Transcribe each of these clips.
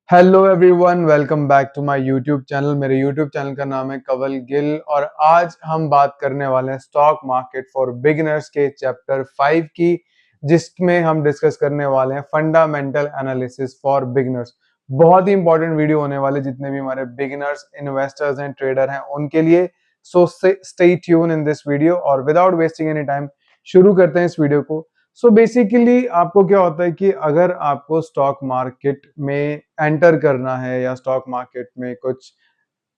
Hello everyone, welcome back to my YouTube channel. मेरे YouTube channel का नाम है कवल गिल और आज हम बात करने वाले हैं स्टॉक मार्केट फॉर बिगिनर्स के चैप्टर 5 की, जिसमें हम डिस्कस करने वाले हैं फंडामेंटल एनालिसिस फॉर बिगिनर्स। बहुत ही इंपॉर्टेंट वीडियो होने वाले जितने भी हमारे बिगिनर्स इन्वेस्टर्स एंड ट्रेडर हैं उनके लिए। So stay tune in this video और विदाउट वेस्टिंग एनी टाइम शुरू करते हैं इस वीडियो को। सो बेसिकली आपको क्या होता है कि अगर आपको स्टॉक मार्केट में एंटर करना है या स्टॉक मार्केट में कुछ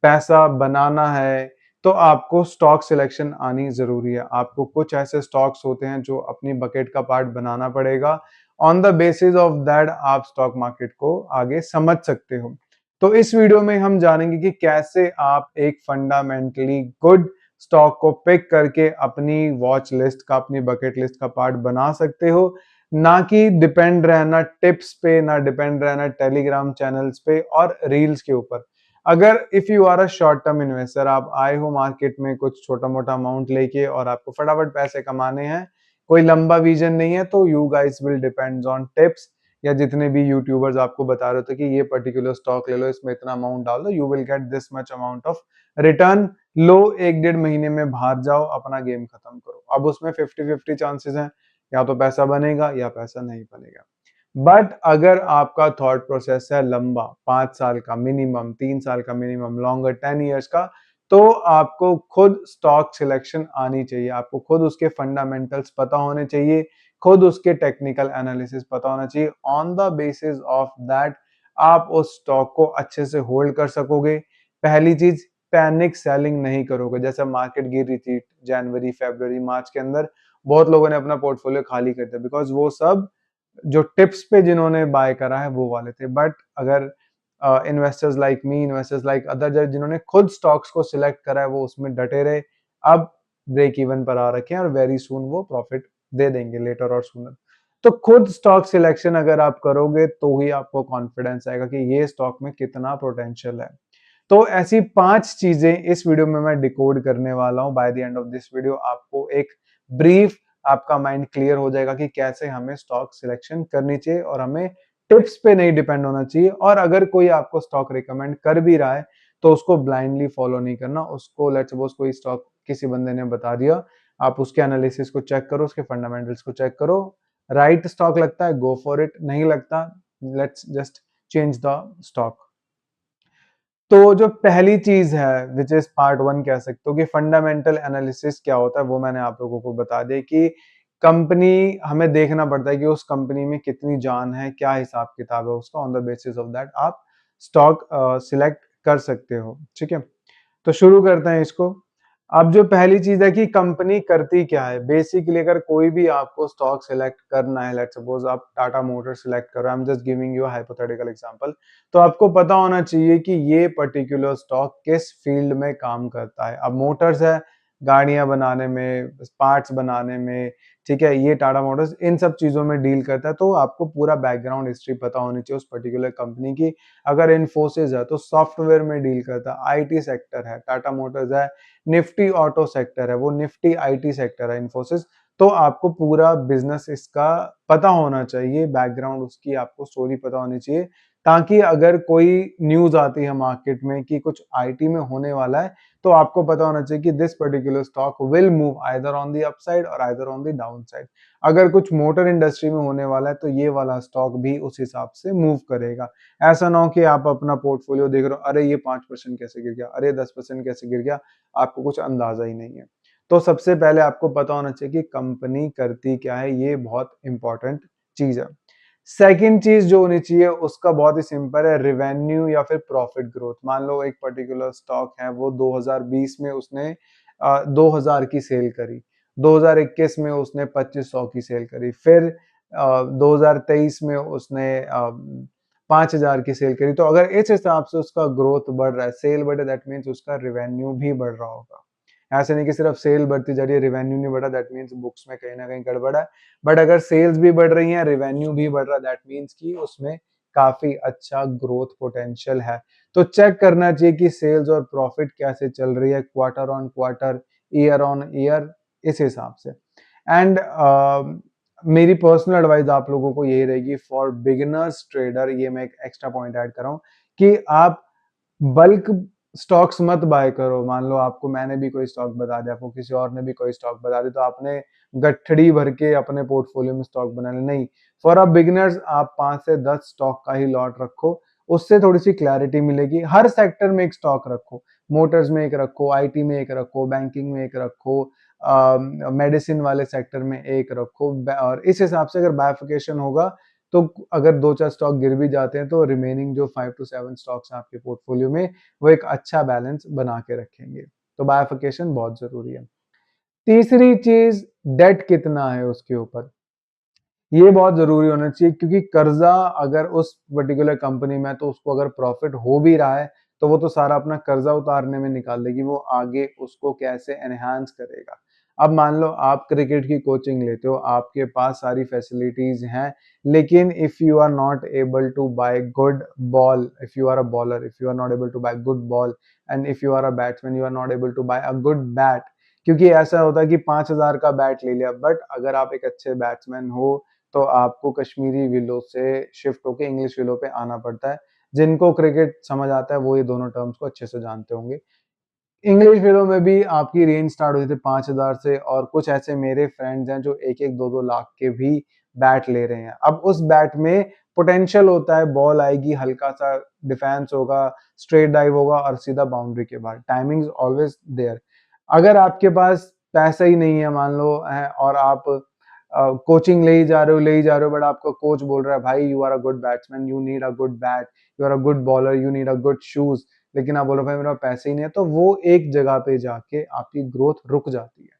पैसा बनाना है तो आपको स्टॉक सिलेक्शन आनी जरूरी है। आपको कुछ ऐसे स्टॉक्स होते हैं जो अपनी बकेट का पार्ट बनाना पड़ेगा। On the basis of that आप स्टॉक मार्केट को आगे समझ सकते हो। तो इस वीडियो में हम जानेंगे कि कैसे आप एक फंडामेंटली गुड स्टॉक को पिक करके अपनी वॉच लिस्ट का, अपनी बकेट लिस्ट का पार्ट बना सकते हो, ना कि डिपेंड रहना टिप्स पे, ना डिपेंड रहना टेलीग्राम चैनल्स पे और रील्स के ऊपर। अगर if you are a short term investor, आप आए हो मार्केट में कुछ छोटा मोटा अमाउंट लेके और आपको फटाफट पैसे कमाने हैं, कोई लंबा विजन नहीं है, तो you guys will depends on tips या जितने भी यूट्यूबर्स आपको बता रहे थे कि ये पर्टिकुलर स्टॉक ले लो, इसमें इतना अमाउंट डाल दो, you will get this much amount of return. लो, 1-1.5 महीने में बाहर जाओ, अपना गेम खत्म करो। अब उसमें 50-50 चांसेस हैं, या तो पैसा बनेगा या पैसा नहीं बनेगा। बट अगर आपका थॉट प्रोसेस है लंबा, 5 साल का मिनिमम, 3 साल का मिनिमम, लॉन्गर 10 ईयर्स का, तो आपको खुद स्टॉक सिलेक्शन आनी चाहिए। आपको खुद उसके फंडामेंटल्स पता होने चाहिए, खुद उसके टेक्निकल एनालिसिस पता होना चाहिए। On the basis of that आप उस स्टॉक को अच्छे से होल्ड कर सकोगे। पहली चीज, पैनिक सेलिंग नहीं करोगे। जैसे मार्केट गिर रही थी जनवरी, फरवरी, मार्च के अंदर, बहुत लोगों ने अपना पोर्टफोलियो खाली कर दिया बिकॉज वो सब जो टिप्स पे जिन्होंने बाय करा है वो वाले थे। बट अगर investors like me, investors like other जिन्होंने खुद स्टॉक्स को सिलेक्ट करा है, वो उसमें डटे रहे, अब ब्रेक इवन पर आ रखे हैं और वेरी सून वो प्रॉफिट दे देंगे, लेटर और सूनर। तो खुद स्टॉक सिलेक्शन अगर आप करोगे तो ही आपको कॉन्फिडेंस आएगा कि ये स्टॉक में कितना पोटेंशियल है। तो ऐसी 5 चीजें इस वीडियो में मैं डिकोड करने वाला हूं। By the end of this video आपको एक ब्रीफ, आपका माइंड क्लियर हो जाएगा कि कैसे हमें स्टॉक सिलेक्शन करनी चाहिए और हमें टिप्स पे नहीं डिपेंड होना चाहिए। और अगर कोई आपको स्टॉक रिकमेंड कर भी रहा है तो उसको ब्लाइंडली फॉलो नहीं करना। उसको लेट्स सपोज कोई स्टॉक किसी बंदे ने बता दिया, आप उसके एनालिसिस को चेक करो, उसके फंडामेंटल्स को चेक करो। राइट स्टॉक लगता है, गो फॉर इट। नहीं लगता, let's just change the stock. तो जो पहली चीज है विच इज पार्ट 1 कह सकते हो कि फंडामेंटल एनालिसिस क्या होता है, वो मैंने आप लोगों को बता दिया कि कंपनी, हमें देखना पड़ता है कि उस कंपनी में कितनी जान है, क्या हिसाब किताब है उसका। On the basis of that आप स्टॉक सिलेक्ट कर सकते हो। ठीक है, तो शुरू करते हैं इसको। अब जो पहली चीज है कि कंपनी करती क्या है। बेसिकली अगर कोई भी आपको स्टॉक सिलेक्ट करना है, लेट्स सपोज आप टाटा मोटर सिलेक्ट करो, I am just giving you hypothetical example, तो आपको पता होना चाहिए कि ये पर्टिकुलर स्टॉक किस फील्ड में काम करता है। अब मोटर्स है, गाड़ियां बनाने में, पार्ट्स बनाने में, ठीक है, ये टाटा मोटर्स इन सब चीजों में डील करता है। तो आपको पूरा बैकग्राउंड हिस्ट्री पता होनी चाहिए उस पर्टिकुलर कंपनी की। अगर इन्फोसिस है तो सॉफ्टवेयर में डील करता है, आईटी सेक्टर है। टाटा मोटर्स है, निफ्टी ऑटो सेक्टर है, वो निफ्टी आईटी सेक्टर है इन्फोसिस। तो आपको पूरा बिजनेस इसका पता होना चाहिए, बैकग्राउंड उसकी आपको स्टोरी पता होनी चाहिए, ताकि अगर कोई न्यूज आती है मार्केट में कि कुछ आईटी में होने वाला है, तो आपको पता होना चाहिए कि this particular stock will move either on the upside और either on the down side. अगर कुछ मोटर इंडस्ट्री में होने वाला है तो ये वाला स्टॉक भी उस हिसाब से मूव करेगा। ऐसा ना हो कि आप अपना पोर्टफोलियो देख रहे हो, अरे ये 5% कैसे गिर गया, अरे 10% कैसे गिर गया, आपको कुछ अंदाजा ही नहीं है। तो सबसे पहले आपको पता होना चाहिए कि कंपनी करती क्या है, ये बहुत इंपॉर्टेंट चीज है। सेकंड चीज जो होनी चाहिए उसका बहुत ही सिंपल है, रिवेन्यू या फिर प्रॉफिट ग्रोथ। मान लो एक पर्टिकुलर स्टॉक है, वो 2020 में उसने 2000 की सेल करी, 2021 में उसने 2500 की सेल करी, फिर 2023 में उसने 5000 की सेल करी। तो अगर इस हिसाब से उसका ग्रोथ बढ़ रहा है, सेल बढ़े, दैट मीन्स उसका रिवेन्यू भी बढ़ रहा होगा। ऐसे नहीं कि सिर्फ सेल बढ़ती जा रही है, रिवेन्यू नहीं बढ़ा, दैट मीन्स बुक्स में कहीं ना कहीं गड़बड़ है। बट अगर सेल्स भी बढ़ रही हैं, रिवेन्यू भी बढ़ रहा है, दैट मीन्स कि उसमें काफी अच्छा ग्रोथ पोटेंशियल है। तो चेक करना चाहिए कि सेल्स और प्रॉफिट कैसे चल रही है, quarter on quarter, year on year, इस हिसाब से। एंड मेरी पर्सनल एडवाइस आप लोगों को यही रहेगी फॉर बिगिनर्स ट्रेडर, ये मैं एक एक्स्ट्रा पॉइंट ऐड कर रहा हूँ कि आप बल्क स्टॉक्स मत बाय करो। मान लो आपको मैंने भी कोई स्टॉक बता दिया, आपको किसी और ने भी कोई स्टॉक बता दी, तो आपने गठड़ी भर के अपने पोर्टफोलियो में स्टॉक बना ले, नहीं। फॉर अ बिगिनर्स आप 5 से 10 स्टॉक का ही लॉट रखो, उससे थोड़ी सी क्लैरिटी मिलेगी। हर सेक्टर में एक स्टॉक रखो, मोटर्स में एक रखो, आईटी में एक रखो, बैंकिंग में एक रखो, मेडिसिन वाले सेक्टर में एक रखो, और इस हिसाब से अगर बाइफिकेशन होगा तो अगर 2-4 स्टॉक गिर भी जाते हैं तो रिमेनिंग जो 5 टू 7 स्टॉक्स हैं आपके पोर्टफोलियो में, वो एक अच्छा बैलेंस बना के रखेंगे। तो बाइफिकेशन बहुत जरूरी है। तीसरी चीज, डेट कितना है उसके ऊपर, ये बहुत जरूरी होना चाहिए, क्योंकि कर्जा अगर उस पर्टिकुलर कंपनी में है तो उसको अगर प्रॉफिट हो भी रहा है तो वो तो सारा अपना कर्जा उतारने में निकाल देगी, वो आगे उसको कैसे एनहांस करेगा। अब मान लो आप क्रिकेट की कोचिंग लेते हो, आपके पास सारी फैसिलिटीज हैं, लेकिन if you are not able to buy good ball, if you are a bowler, if you are not able to buy good ball, and if you are a batsman, you are not able to buy a good bat. क्योंकि ऐसा होता है कि 5,000 का bat ले लिया, but अगर आप एक अच्छे बैट्समैन हो तो आपको कश्मीरी विलो से शिफ्ट होके इंग्लिश विलो पे आना पड़ता है। जिनको क्रिकेट समझ आता है वो ये दोनों टर्म्स को अच्छे से जानते होंगे। इंग्लिश विलो में भी आपकी रेंज स्टार्ट होती थी 5,000 से, और कुछ ऐसे मेरे फ्रेंड्स हैं जो 1-1 2-2 लाख के भी बैट ले रहे हैं। अब उस बैट में पोटेंशियल होता है, बॉल आएगी, हल्का सा डिफेंस होगा, स्ट्रेट डाइव होगा और सीधा बाउंड्री के बाहर, टाइमिंग ऑलवेज देयर। अगर आपके पास पैसा ही नहीं है मान लो है, और आप कोचिंग ले ही जा रहे हो ले ही जा रहे हो, बट आपका कोच बोल रहा है भाई you are a good batsman, you need a good bat, you are a good bowler, you need a good shoes, लेकिन आप बोलो भाई मेरे पास पैसे ही नहीं है, तो वो एक जगह पे जाके आपकी ग्रोथ रुक जाती है।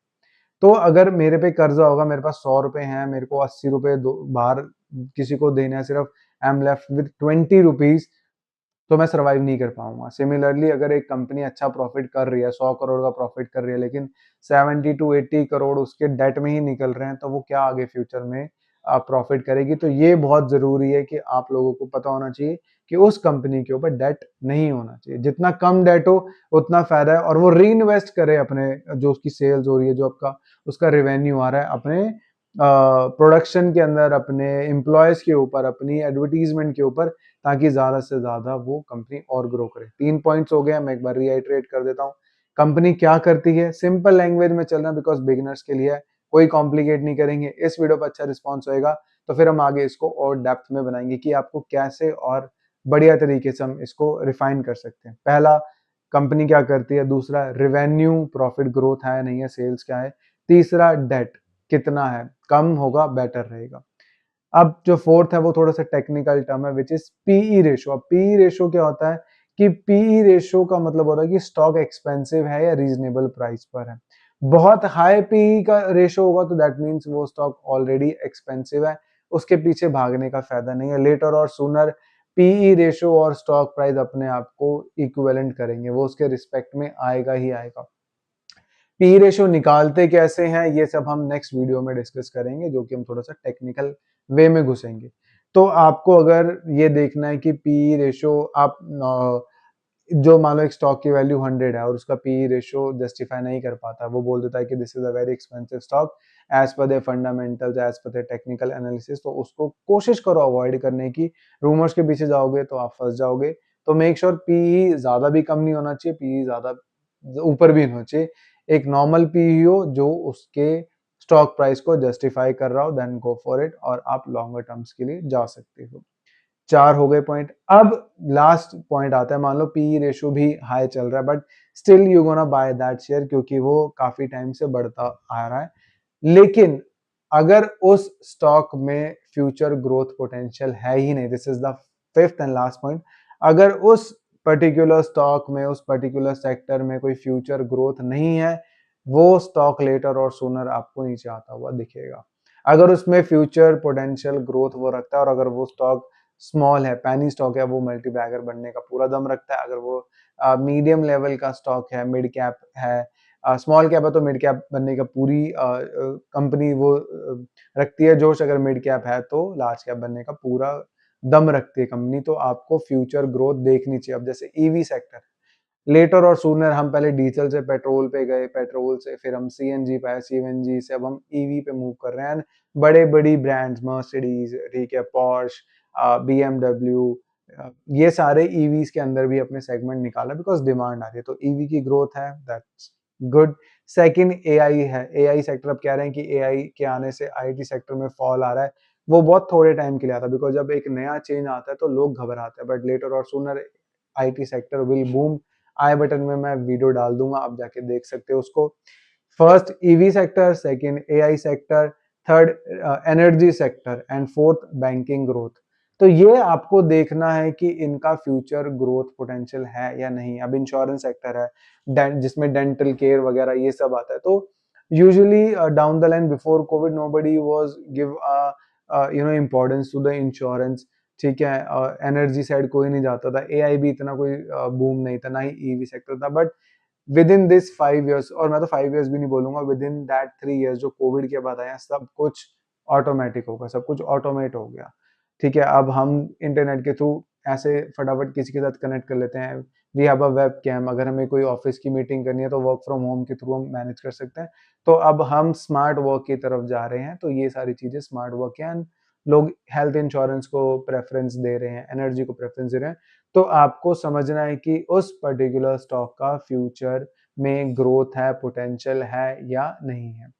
तो अगर मेरे पे कर्जा होगा, मेरे पास 100 रुपए हैं, मेरे को 80 रुपए बाहर किसी को देना है सिर्फ, I am left with 20 rupees, तो मैं सर्वाइव नहीं कर पाऊंगा। सिमिलरली अगर एक कंपनी अच्छा प्रॉफिट कर रही है, 100 करोड़ का प्रॉफिट कर रही है, लेकिन 70 to 80 करोड़ उसके डेट में ही निकल रहे हैं, तो वो क्या आगे फ्यूचर में प्रॉफिट करेगी। तो ये बहुत जरूरी है कि आप लोगों को पता होना चाहिए कि उस कंपनी के ऊपर डेट नहीं होना चाहिए। जितना कम डेट हो उतना फायदा है, और वो री इन्वेस्ट करे अपने जो उसकी सेल्स हो रही है, जो आपका उसका रेवेन्यू आ रहा है, अपने प्रोडक्शन के अंदर, अपने एम्प्लॉयज के ऊपर, अपनी एडवर्टीजमेंट के ऊपर, ताकि ज्यादा से ज्यादा वो कंपनी और ग्रो करे। 3 पॉइंट्स हो गए, मैं एक बार रीआइट्रेट कर देता हूँ। कंपनी क्या करती है, सिंपल लैंग्वेज में चलना, बिकॉज बिगिनर्स के लिए है, कोई कॉम्प्लिकेट नहीं करेंगे। इस वीडियो पर अच्छा रिस्पॉन्स होएगा तो फिर हम आगे इसको और डेप्थ में बनाएंगे कि आपको कैसे और बढ़िया तरीके से हम इसको रिफाइन कर सकते हैं। पहला, कंपनी क्या करती है। दूसरा, रेवेन्यू प्रॉफिट ग्रोथ है नहीं है, सेल्स क्या है। तीसरा, डेट कितना है, कम होगा बेटर रहेगा। अब जो फोर्थ है वो थोड़ा सा टेक्निकल टर्म है, विच इज पीई रेशो। अब पीई रेशो क्या होता है कि पीई रेशो का मतलब होता है कि स्टॉक एक्सपेंसिव है या रीजनेबल प्राइस पर है। बहुत हाई पीई का रेशो होगा तो दैट मीन्स वो स्टॉक ऑलरेडी एक्सपेंसिव है, उसके पीछे भागने का फायदा नहीं है। लेटर और सूनर पीई रेशो और स्टॉक प्राइस अपने आप को इक्विवेलेंट करेंगे, वो उसके रिस्पेक्ट में आएगा ही आएगा। पी रेशो निकालते कैसे हैं ये सब हम नेक्स्ट वीडियो में डिस्कस करेंगे, जो कि हम थोड़ा सा टेक्निकल वे में घुसेंगे। तो आपको अगर ये देखना है कि पी रेशो आप जो मान लो एक स्टॉक की वैल्यू 100 है और उसका पी रेशो जस्टिफाई नहीं कर पाता, वो बोल देता है कि this is a very expensive stock as per the fundamentals, as per the technical analysis, तो उसको कोशिश करो अवॉइड करने की। रूमर्स के पीछे जाओगे तो आप फंस जाओगे। तो मेक श्योर पी ज्यादा भी कम नहीं होना चाहिए, पी ज्यादा ऊपर भी नहीं होना चाहिए। एक नॉर्मल पी हो जो उसके स्टॉक प्राइस को जस्टिफाई कर रहा हो, देन गो फॉर इट, और आप लॉन्गर टर्म्स के लिए जा सकते हो। 4 हो गए पॉइंट। अब लास्ट पॉइंट आता है, मान लो पी रेशो भी हाई चल रहा है, but still you gonna by that share, क्योंकि वो काफी टाइम से बढ़ता आ रहा है। लेकिन अगर उस स्टॉक में फ्यूचर ग्रोथ पोटेंशियल है ही नहीं, this is the fifth and last point. अगर उस पर्टिकुलर स्टॉक में, उस पर्टिकुलर सेक्टर में कोई फ्यूचर ग्रोथ नहीं है, वो स्टॉक लेटर और सूनर आपको नीचे आता हुआ दिखेगा। अगर उसमें फ्यूचर पोटेंशियल ग्रोथ वो रखता है, और अगर वो स्टॉक स्मॉल है, पैनी स्टॉक है, वो मल्टी बैगर बनने का पूरा दम रखता है। अगर वो मीडियम लेवल का स्टॉक है, मिड कैप है, स्मॉल कैप है तो मिड कैप बनने का पूरी कंपनी वो रखती है जोश। अगर मिड कैप है तो लार्ज कैप बनने का पूरा दम रखती है कंपनी। तो आपको फ्यूचर ग्रोथ देखनी चाहिए। अब जैसे ईवी सेक्टर, लेटर और सूनर हम पहले डीजल से पेट्रोल पे गए, पेट्रोल से फिर हम सीएनजी पे आए, सीएनजी से अब हम ईवी पे मूव कर रहे हैं। बड़े बड़ी ब्रांड्स मर्सिडीज, ठीक है, पॉर्श, बीएमडब्ल्यू, ये सारे ईवीज के अंदर भी अपने सेगमेंट निकाला बिकॉज डिमांड आ रही है, तो ईवी की ग्रोथ है, दैट्स गुड। सेकंड एआई है, एआई सेक्टर अब कह रहे हैं कि एआई के आने से आईटी सेक्टर में फॉल आ रहा है। वो बहुत थोड़े टाइम के लिए आता है बिकॉज जब एक नया चेंज आता है तो लोग घबराते हैं, बट लेटर और sooner IT sector will boom. I button में मैं वीडियो डाल दूंगा, आप जाके देख सकते हो उसको। First EV sector, second AI sector, third energy sector and fourth banking growth. तो ये आपको देखना है कि इनका फ्यूचर ग्रोथ पोटेंशियल है या नहीं। अब इंश्योरेंस सेक्टर है जिसमें डेंटल केयर वगैरह ये सब आता है, तो usually down the line before Covid nobody was give importance to the insurance, ठीक है। एनर्जी साइड कोई नहीं जाता था, एआई भी इतना कोई बूम नहीं था, ना ही ईवी सेक्टर था। But with in this 5 years, और मैं तो 5 years भी नहीं बोलूंगा, विद इन दैट 3 years जो कोविड के बाद आए हैं, सब कुछ ऑटोमेटिक होगा, सब कुछ ऑटोमेट हो गया, ठीक है। अब हम इंटरनेट के थ्रू ऐसे फटाफट किसी के साथ कनेक्ट कर लेते हैं। We have a webcam, अगर हमें कोई ऑफिस की मीटिंग करनी है तो वर्क फ्रॉम होम के थ्रू हम मैनेज कर सकते हैं। तो अब हम स्मार्ट वर्क की तरफ जा रहे हैं, तो ये सारी चीजें स्मार्ट वर्क है। लोग हेल्थ इंश्योरेंस को प्रेफरेंस दे रहे हैं, एनर्जी को प्रेफरेंस दे रहे हैं। तो आपको समझना है कि उस पर्टिकुलर स्टॉक का फ्यूचर में ग्रोथ है, पोटेंशियल है या नहीं है।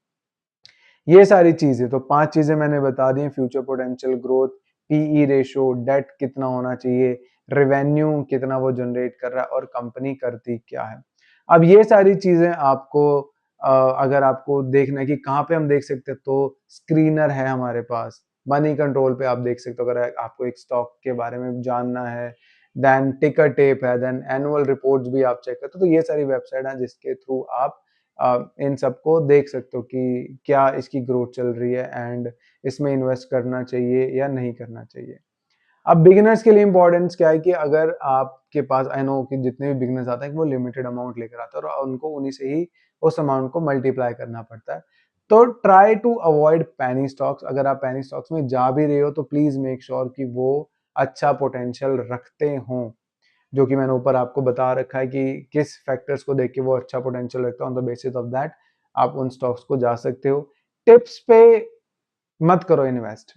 ये सारी चीजें, तो 5 चीजें मैंने बता दी, future potential, growth, PE ratio, debt कितना होना चाहिए, रेवेन्यू कितना वो जनरेट कर रहा है और कंपनी करती क्या है। अब ये सारी चीजें आपको अगर आपको देखना है कि कहाँ पे हम देख सकते हैं, तो स्क्रीनर है हमारे पास, मनी कंट्रोल पे आप देख सकते हो। अगर आपको एक स्टॉक के बारे में जानना है, देन टिकर टेप है, देन एनुअल रिपोर्ट्स भी आप चेक करते हो। तो ये सारी वेबसाइट है जिसके थ्रू आप इन सबको देख सकते हो कि क्या इसकी ग्रोथ चल रही है एंड इसमें इन्वेस्ट करना चाहिए या नहीं करना चाहिए। अब बिगिनर्स के लिए इंपॉर्टेंस क्या है कि अगर आपके पास, आई नो कि जितने भी बिगिनर्स आते हैं वो लिमिटेड अमाउंट लेकर आते हैं और उनको उन्हीं से ही उस अमाउंट को मल्टीप्लाई करना पड़ता है। तो ट्राई टू अवॉइड पैनी स्टॉक्स। अगर आप पैनी स्टॉक्स में जा भी रहे हो तो प्लीज मेक श्योर कि वो अच्छा पोटेंशियल रखते हों, जो कि मैंने ऊपर आपको बता रखा है कि किस फैक्टर्स को देख के वो अच्छा पोटेंशियल रखता है। On the basis of that आप उन स्टॉक्स को जा सकते हो। टिप्स पे मत करो invest,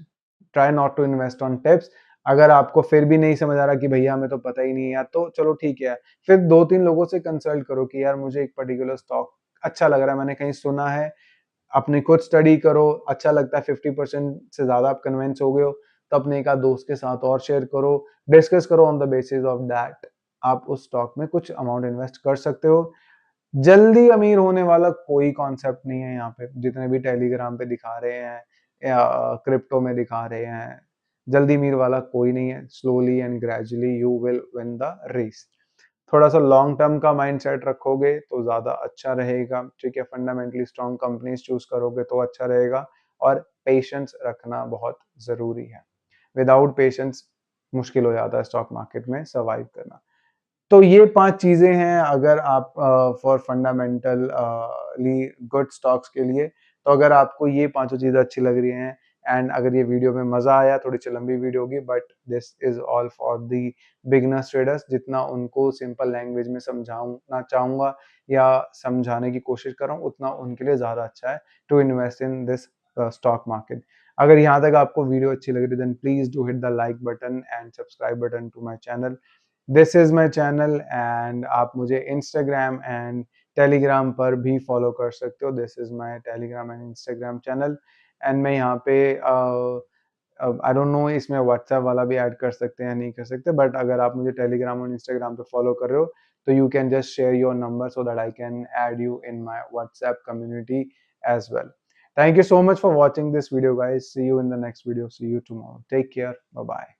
try not to invest on tips. अगर आपको फिर भी नहीं समझ आ रहा कि भैया हमें तो पता ही नहीं है यार, तो चलो ठीक है, फिर 2-3 लोगों से कंसल्ट करो कि यार मुझे एक पर्टिकुलर स्टॉक अच्छा लग रहा है, मैंने कहीं सुना है। अपनी खुद स्टडी करो, अच्छा लगता है, 50% से ज्यादा आप कन्विंस हो गए हो, तो अपने एक आध दोस्त के साथ और शेयर करो, डिस्कस करो, on the basis of that आप उस स्टॉक में कुछ अमाउंट इन्वेस्ट कर सकते हो। जल्दी अमीर होने वाला कोई कॉन्सेप्ट नहीं है यहाँ पे, जितने भी टेलीग्राम पे दिखा रहे हैं या क्रिप्टो में दिखा रहे हैं, जल्दी अमीर वाला कोई नहीं है। Slowly and gradually you will win the race. थोड़ा सा लॉन्ग टर्म का माइंडसेट रखोगे तो ज्यादा अच्छा रहेगा, ठीक है। फंडामेंटली स्ट्रॉन्ग कंपनीज चूज करोगे तो अच्छा रहेगा, और पेशेंस रखना बहुत जरूरी है। विदाउट पेशेंस मुश्किल हो जाता है स्टॉक मार्केट में सर्वाइव करना। तो ये 5 चीजें हैं अगर आप फॉर फंडामेंटली गुड स्टॉक्स के लिए। तो अगर आपको ये पांचों चीजें अच्छी लग रही हैं एंड अगर ये वीडियो में मजा आया, थोड़ी सी लंबी वीडियो होगी, but this is all for the beginners traders. जितना उनको सिंपल लैंग्वेज में समझाऊंगा चाहूंगा या समझाने की कोशिश कर रहा हूँ, उतना उनके लिए ज्यादा अच्छा है to invest in this stock market. अगर यहाँ तक आपको वीडियो अच्छी लग रही है, then please do hit the like button and subscribe button to my channel. This is my channel एंड आप मुझे इंस्टाग्राम एंड टेलीग्राम पर भी फॉलो कर सकते हो। This is my Telegram and Instagram channel. And मैं यहाँ पे आई डोंट नो इसमें व्हाट्सएप वाला भी ऐड कर सकते हैं या नहीं कर सकते, बट अगर आप मुझे टेलीग्राम और इंस्टाग्राम पे फॉलो कर रहे हो तो you can just share your number so that I can add you in my WhatsApp community as well. Thank you so much for watching this video, guys. See you in the next video. See you tomorrow. Take care. Bye bye.